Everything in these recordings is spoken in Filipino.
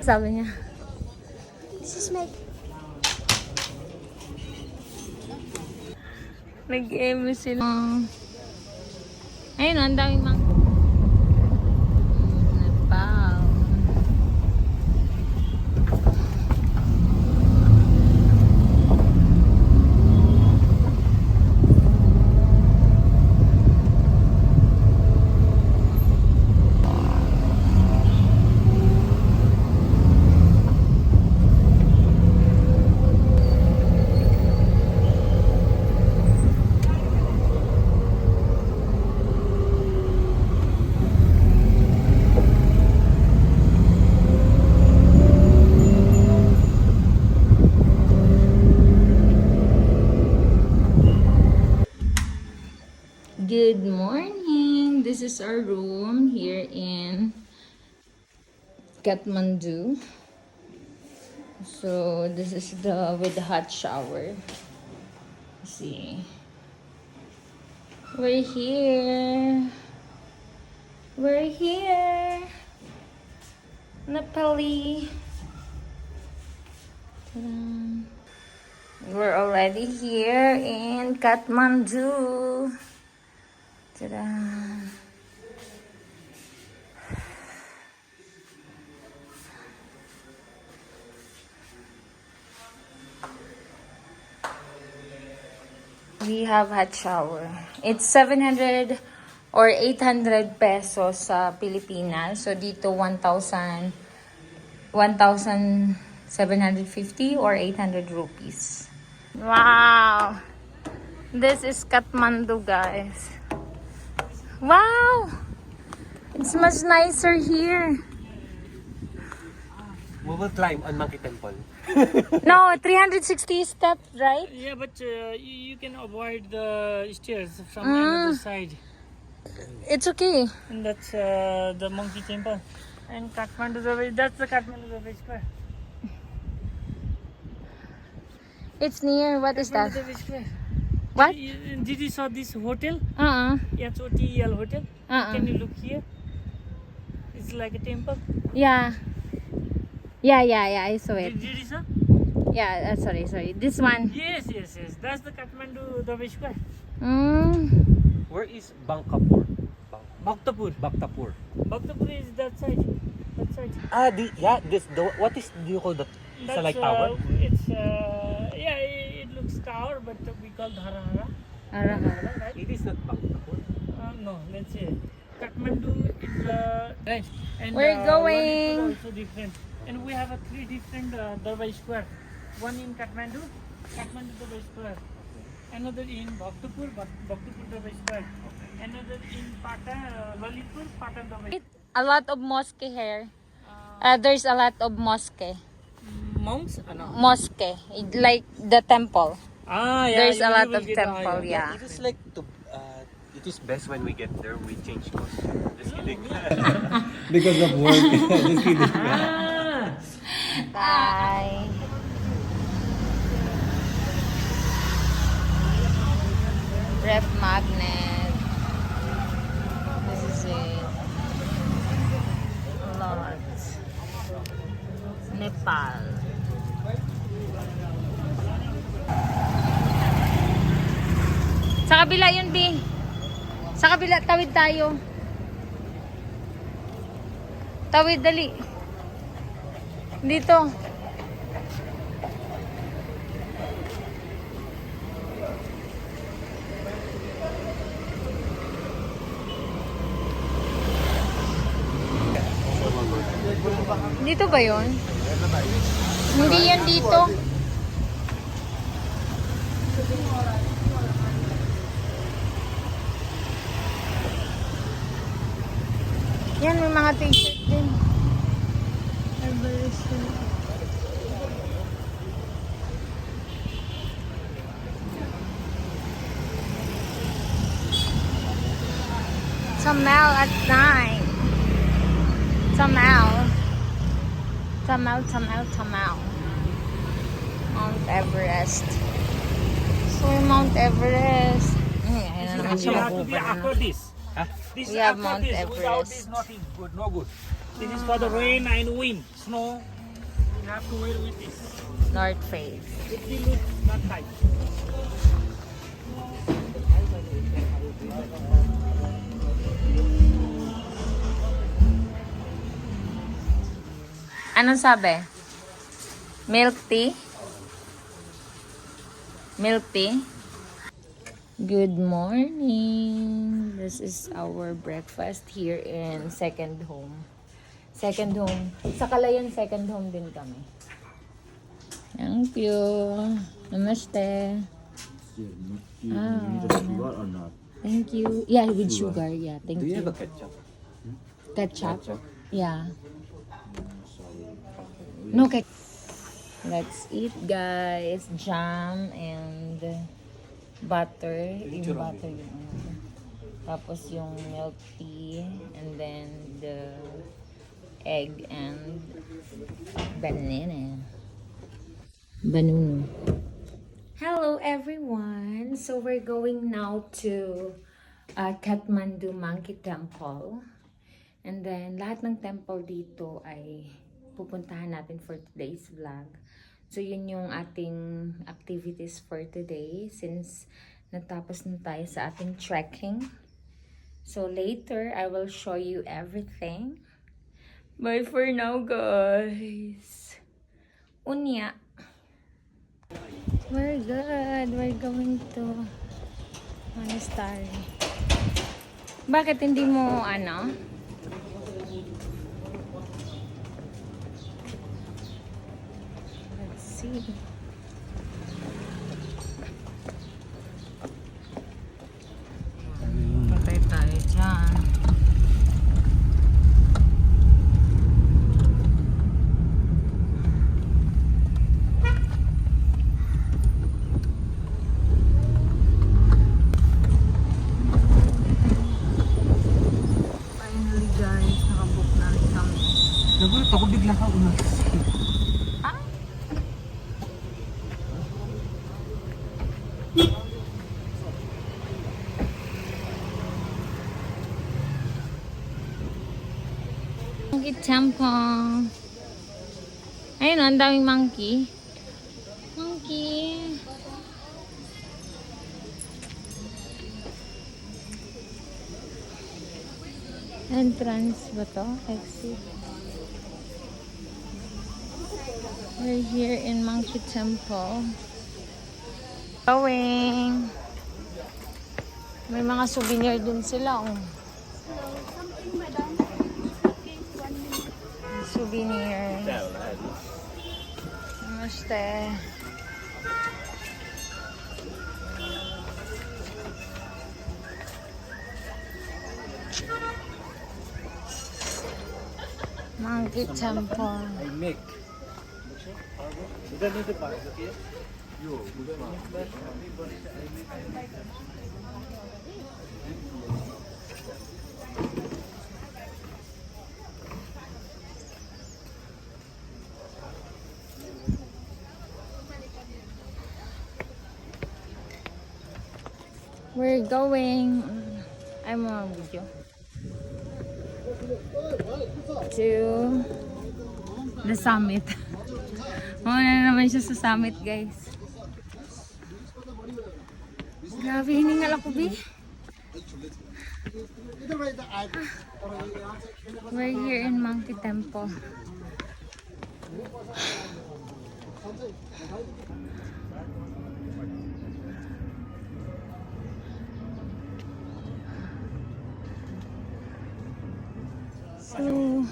Sabi niya. This is my... Nag-eme sila. Ayun, ang daming mga... Nepal. Good morning. This is our room here in Kathmandu. So this is the with the hot shower. Let's see. We're here. We're here. Nepali. Ta-da. We're already here in Kathmandu. Ta-da! We have hot shower. It's 700 or 800 pesos sa Pilipinas. So dito 1,750 or 800 rupees. Wow! This is Kathmandu, guys. Wow! It's much nicer here. We will climb on Monkey Temple. No, 360 steps, right? Yeah, but you can avoid the stairs from another side. It's okay. And that's the monkey temple. And Kathmandu, that's the Kathmandu village square. It's near. What is that? Kathmandu village square. What? Did you saw this hotel? HOTEL hotel? Can you look here? It's like a temple. Yeah. Yeah. I saw it. Did you saw? Yeah. Sorry. This one. Yes. That's the Kathmandu village square. Where is Bangkapur? Bhaktapur. Bhaktapur. Bhaktapur is that side. That side. What do you call that? It's a like tower? It looks tower, but we call Dharahara. Right? It is not Bhaktapur. No, let's see. Kathmandu is right. And We're Lalitpur going. also different. And we have three different Darbar Square. One in Kathmandu Darbar Square. Another in Bhaktapur Darbar Square. Another in Lalitpur, Patan Darbar Square. A lot of mosque here. There's a lot of mosque. Monks? No. Mosque, like the temple. Yeah. There's a lot will of get temple. Yeah. It is like it is best when we get there, we change course. Just kidding. Because of work. Just kidding. Bye. Ref magnet. This is it. Lot. Nepal. Sa kabila yun, B. Sa kabila, tawid tayo. Tawid, dali. Dito. Dito ba yun? Hindi yan dito. Yan, may mga t-shirt din. Everest. Tamel at 9. Tamel. Mount Everest. So, Mount Everest. Ayan na naman siya mag-over. After this. We have Mount Without Everest. this, nothing good, no good. This is for the rain and wind, snow, You have to wear with this. North Face. It will look not tight. Anong sabi? Milk tea? Milk tea? Good morning. This is our breakfast here in second home. Second home. Sa Kalayan, second home din kami. Thank you. Namaste. You need a sugar or not? Thank you. Yeah, with sugar. Yeah, thank Do you you. have a ketchup? Ketchup? Yeah. No ketchup. Let's eat, guys. Jam and butter. Yung butter yung ano. Tapos yung milk tea. And then the egg and banana. Banuno. Hello, everyone. So we're going now to Kathmandu Monkey Temple. And then, lahat ng temple dito ay pupuntahan natin for today's vlog. So, yun yung ating activities for today since natapos na tayo sa ating trekking. So, later, I will show you everything. Bye for now, guys. Unya. We're good. We're going to monastery. Bakit hindi mo, ano? Let's see. Patay tayo dyan. Finally guys, nakabook na rin kami. Nagulat ako bigla ka umalis. Monkey Temple. Ayun, ang daming monkey. Monkey. Entrance ba to? Exit. We're here in Monkey Temple. Going. May mga souvenir din sila. Oh. Souvenir. Namaste. Monkey Temple. I make. We're going. I'm on video. To the summit. Muna na naman siya sa summit, guys. Grabe, hiningal ako, Bi. We're here in Monkey Temple. So,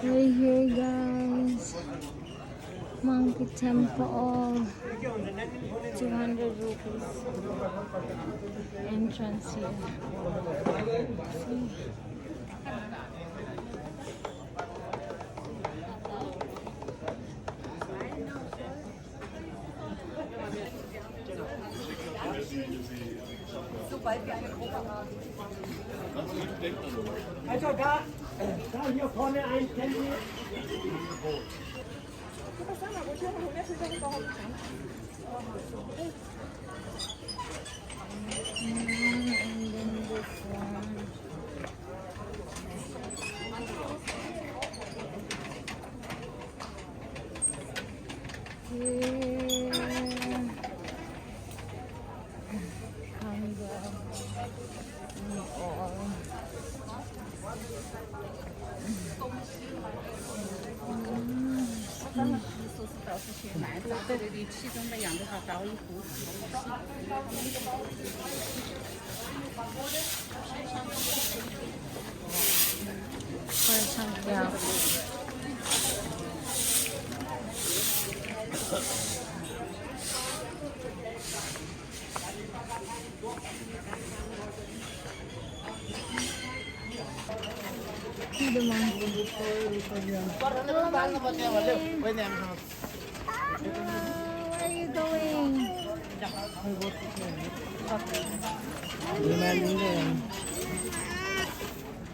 we're here, guys. Monkey Temple. 200 rupees. Entrance here. See? Also da hier vorne ein Handy. And then this one. 素是早是去买，早这里其中的养的话高一壶。Parang kaya. Ano man? Where are you going?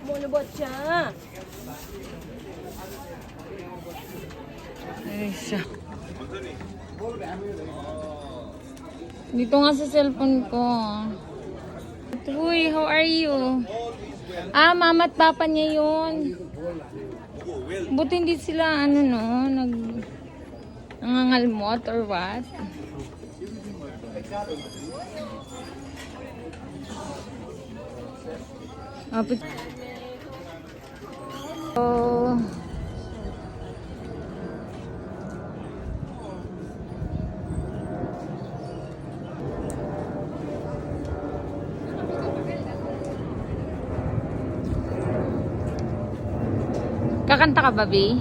Mulubot siya. Ay, siya. Dito nga sa cellphone ko. Uy, how are you? Ah, mama at papa niya yun. Buti hindi sila, ano no, nangangalmot or what? Oh. Kakanta ka ba, Bea?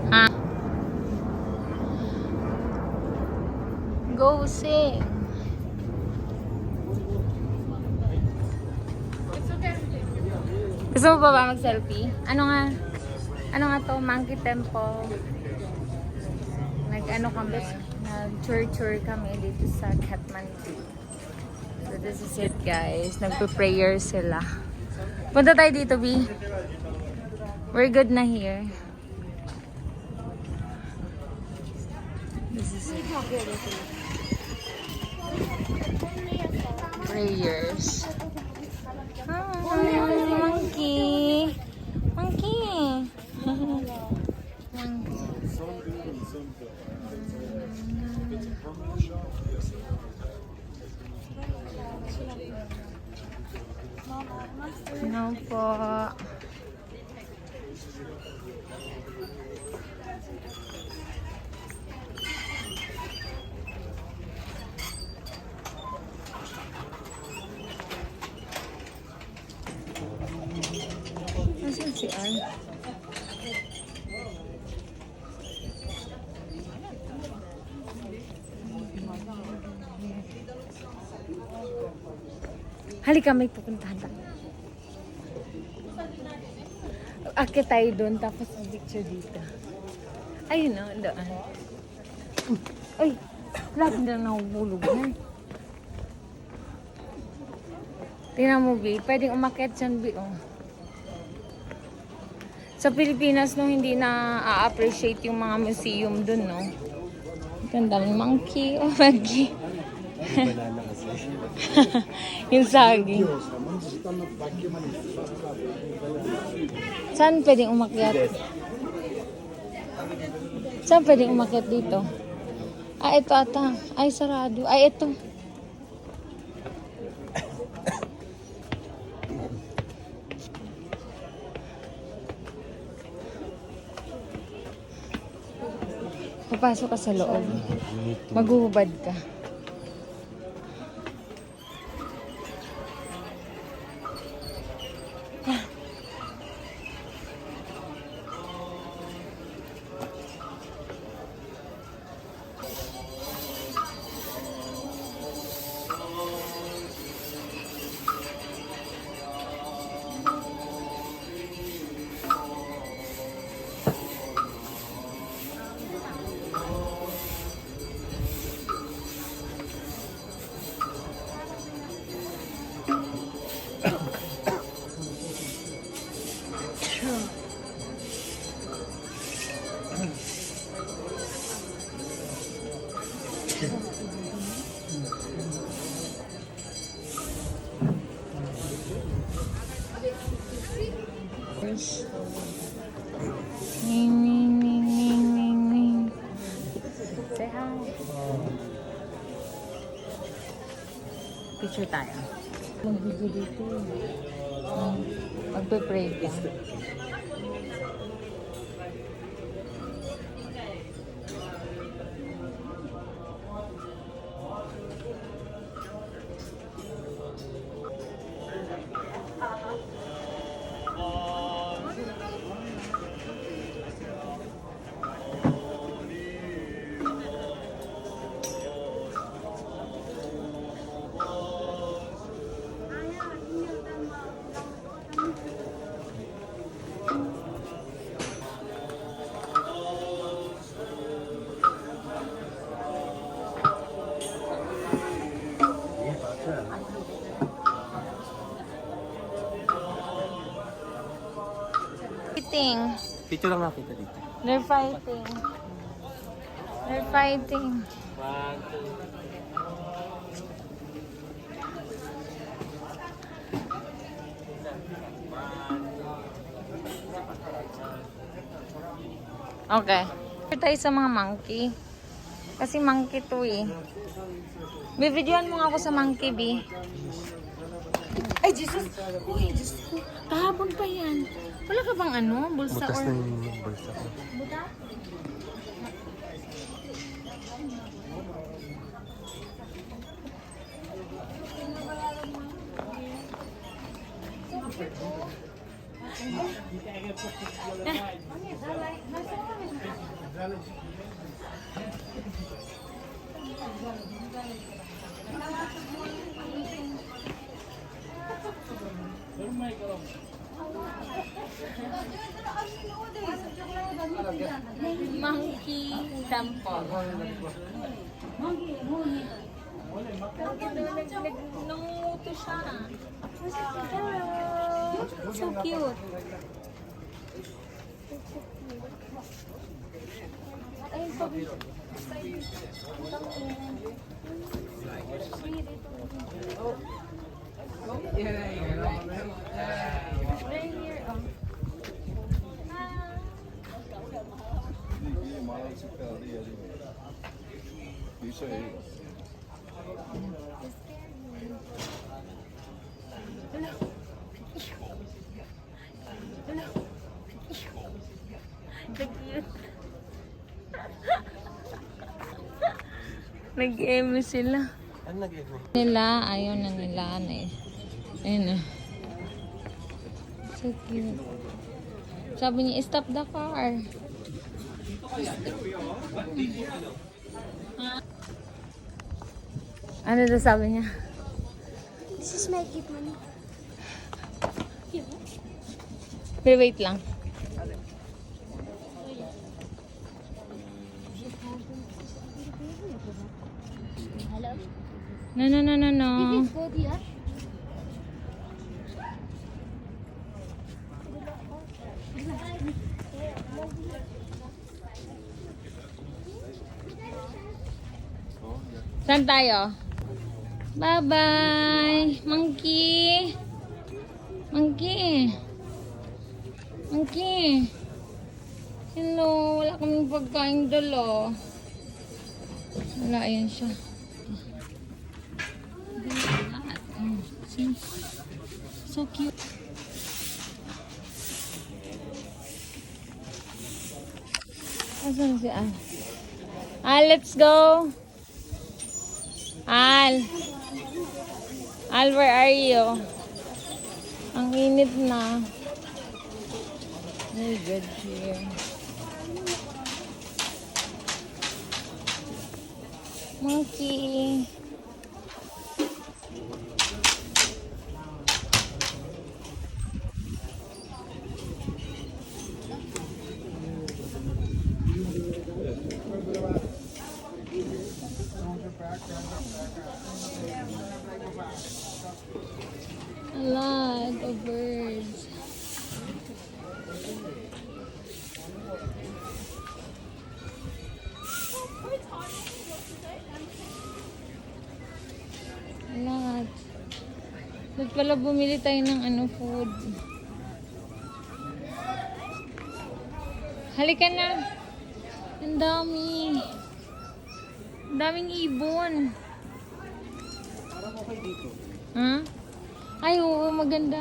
Ha? Go sing. Gusto mo ba mag-selfie? Ano nga to? Monkey Temple. Nag-ano kami, nag-tour kami dito sa Kathmandu. So this is it, guys. Nagpe-prayer sila. Punta tayo dito, Bea. We're good na here. This is it. Prayers. Monkey. Monkey. No po. Nasaan si Al? Halika, may pupuntahan tayo. Akit tayo doon, tapos ang picture dito. Ayun o, doon. Ay, lagi na nahulog na. Tingnan mo, B. Pwedeng umakyat dyan, B. Oh. Sa Pilipinas, no, hindi na-appreciate yung mga museum dun, no? Gandang monkey. Oh, monkey. Banana kasi. Yung saging. Saan pwedeng umakyat? Saan pwedeng umakyat dito? Ah, ito ata. Ay, sarado. Ay, ito. Papasok ka sa loob. Maghuhubad ka. Picture tayo. Mag-video dito. Magpe-pray ka. Fighting. Picture lang nakita dito. They're fighting. They're fighting. Okay. Here tayo sa mga monkey. Kasi monkey to eh. Bibidyoan mo nga ako sa monkey, B. Ay, Jesus! Uy, Jesus ko. Kahapon pa yan. Wala ka bang ano? Bulsa Butas or... na yung bulsa ko. Buta? Monkey temple. Nanguto siya. Hello. So cute. Nag-eme sila. Ano nag-emo? Nila, ayaw na nila. Ayun na. So cute. Sabi niya, stop the car. Ano daw sabi niya? This is my gift money. Pero wait lang. Hello. No, no, no, no, no. This is good here. Saan tayo? Bye-bye! Monkey! Monkey! Monkey! Hello! Wala kaming pagkain dala. Wala, ayan siya. See? So cute. Asan si Al? Al, let's go! Al! Al, where are you? Ang init na. Very good here. Monkey. A lot of birds. A lot. Ba't pala bumili tayo ng food? Halika na. Ang dami. Ang daming ibon. Hmm? Ay, oo, maganda.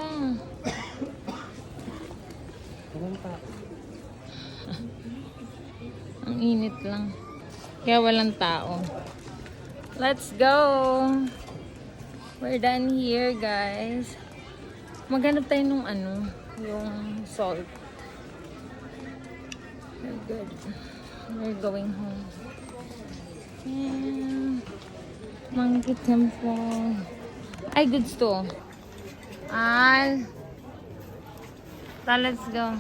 Ang init lang. Kaya walang tao. Let's go! We're done here, guys. Maghanap tayo nung ano, yung salt. We're good. We're going home. Yeah. Monkey Temple. Ay, goods to. Let's go.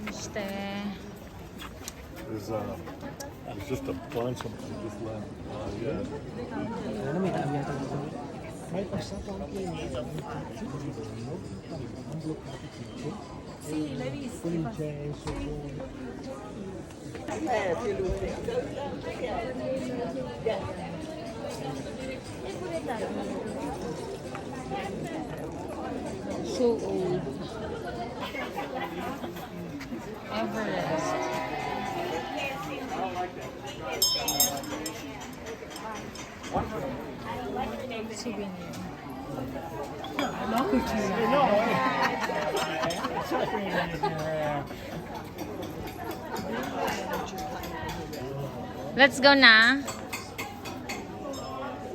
İşte. There's just a bunch of them just left. Yeah. Ano, may dami yata dito. So old. Everest. Souvenir. Let's go na.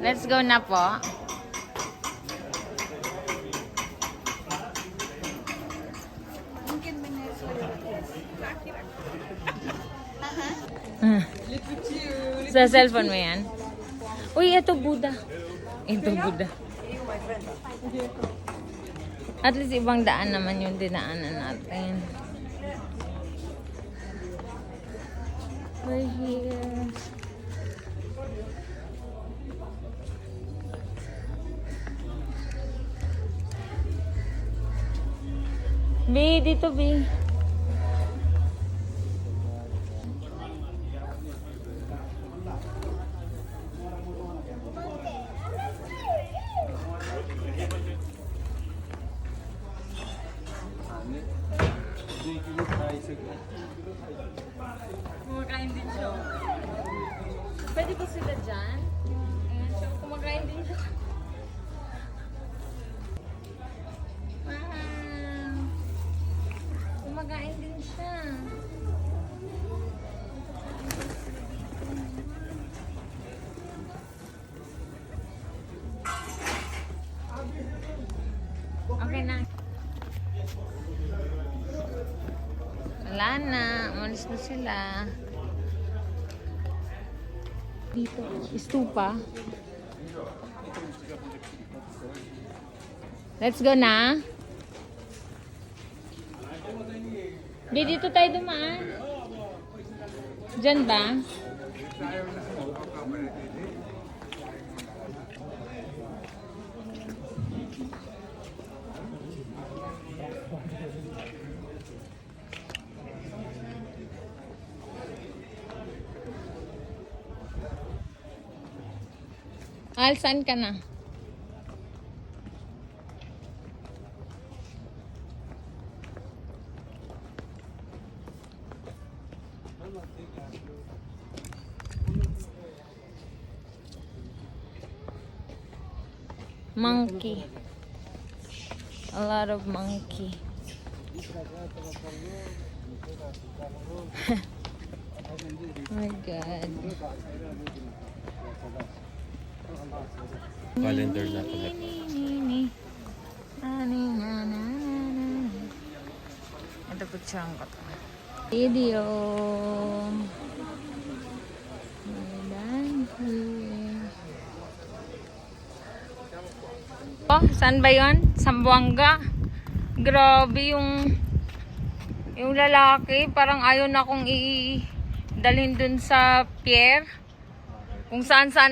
Let's go na po. Sa cellphone mo yan? Uy, ito Buddha. Ito Buddha. At least ibang daan naman yung dinaanan natin. We're here. B, dito B. Kumakain din siya. Pwede ba sila dyan? Ayan siya, kumakain din siya. Wow! Kumakain din siya. Okay na. Wala na. Umalis na sila. Dito. Stupa. Let's go na. Di, dito tayo dumaan. Diyan ba? Al, saan ka na? Monkey. A lot of monkey. Oh my God. Calendar na pala. Ito po siyang kata. Video. Oh, saan ba yun? Sambuanga. Grabe yung lalaki. Parang ayaw na akong dalhin dun sa pier. Kung saan saan